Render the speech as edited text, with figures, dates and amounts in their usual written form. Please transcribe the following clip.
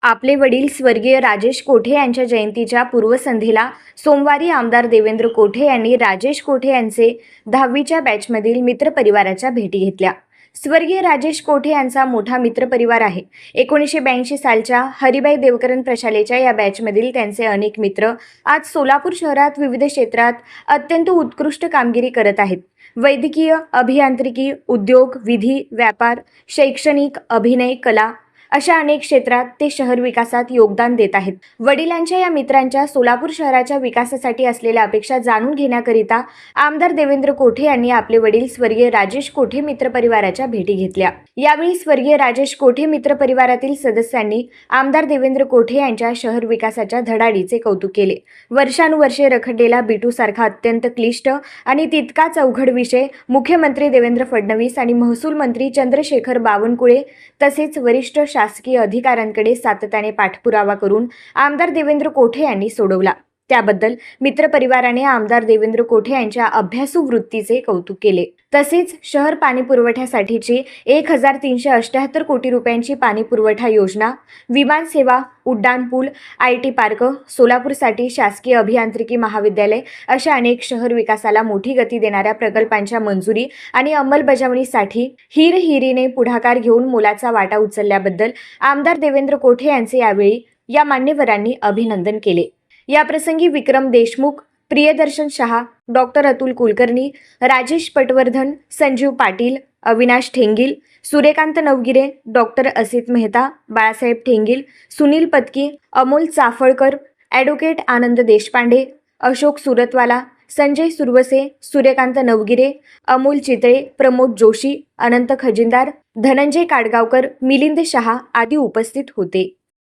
आपले वडील स्वर्गीय राजेश कोठे यांच्या जयंतीच्या पूर्वसंध्येला सोमवारी आमदार देवेंद्र कोठे यांनी राजेश कोठे यांचे 10वीच्या बॅचमधील मित्रपरिवाराच्या भेटी घेतल्या। स्वर्गीय राजेश कोठे यांचा मोठा मित्रपरिवार आहे। 1982 सालच्या हरिभाई देवकरण प्रशालेच्या या बॅचमधील त्यांचे अनेक मित्र आज सोलापूर शहरात विविध क्षेत्रात अत्यंत उत्कृष्ट कामगिरी करत आहेत। वैद्यकीय, अभियांत्रिकी, उद्योग, विधी, व्यापार, शैक्षणिक, अभिनय, कला अशा अनेक क्षेत्रात ते शहर विकासात योगदान देत आहेत। वडिलांच्या या मित्रांच्या सोलापूर शहराच्या विकासासाठी असलेल्या अपेक्षा जाणून घेण्याकरिता आमदार देवेंद्र कोठे यांनी आपले वडील स्वर्गीय राजेश कोठे मित्रपरिवाराच्या भेटी घेतल्या। यावेळी स्वर्गीय राजेश कोठे मित्रपरिवारातील सदस्यांनी आमदार देवेंद्र कोठे यांच्या शहर विकासाच्या धडाडीचे कौतुक केले। वर्षानुवर्षे रखडलेला बिटू सारखा अत्यंत क्लिष्ट आणि तितकाच अवघड विषय मुख्यमंत्री देवेंद्र फडणवीस आणि महसूल मंत्री चंद्रशेखर बावनकुळे तसेच वरिष्ठ शासकीय अधिकाऱ्यांकडे सातत्याने पाठपुरावा करून आमदार देवेंद्र कोठे यांनी सोडवला। त्याबद्दल मित्रपरिवाराने आमदार देवेंद्र कोठे यांच्या अभ्यासू वृत्तीचे कौतुक केले। तसेच शहर पाणी पुरवठ्यासाठीची 1378 कोटी रुपयांची पाणी पुरवठा योजना, विमान सेवा, उड्डाण पूल, IT पार्क, सोलापूरसाठी शासकीय अभियांत्रिकी महाविद्यालय अशा अनेक शहर विकासाला मोठी गती देणाऱ्या प्रकल्पांच्या मंजुरी आणि अंमलबजावणीसाठी हिरहिरीने पुढाकार घेऊन मोलाचा वाटा उचलल्याबद्दल आमदार देवेंद्र कोठे यांचे यावेळी या मान्यवरांनी अभिनंदन केले। या प्रसंगी Vikram Deshmukh, Priyadarshan Shah, doctor Atul Kulkarni, Rajesh Patwardhan, Sanjeev Patil, Avinash Thengil, Suryakant Navgire, doctor Asit Mehta, Balasaheb Thengil, Sunil Patki, Amol Chaphalkar, advocate Anand Deshpande, Ashok Suratwala, Sanjay Surwase, Suryakant Navgire, Amol Chitale, Pramod Joshi, Anant Khajindar, Dhananjay Kadgaonkar, Milind Shah आदी उपस्थित होते।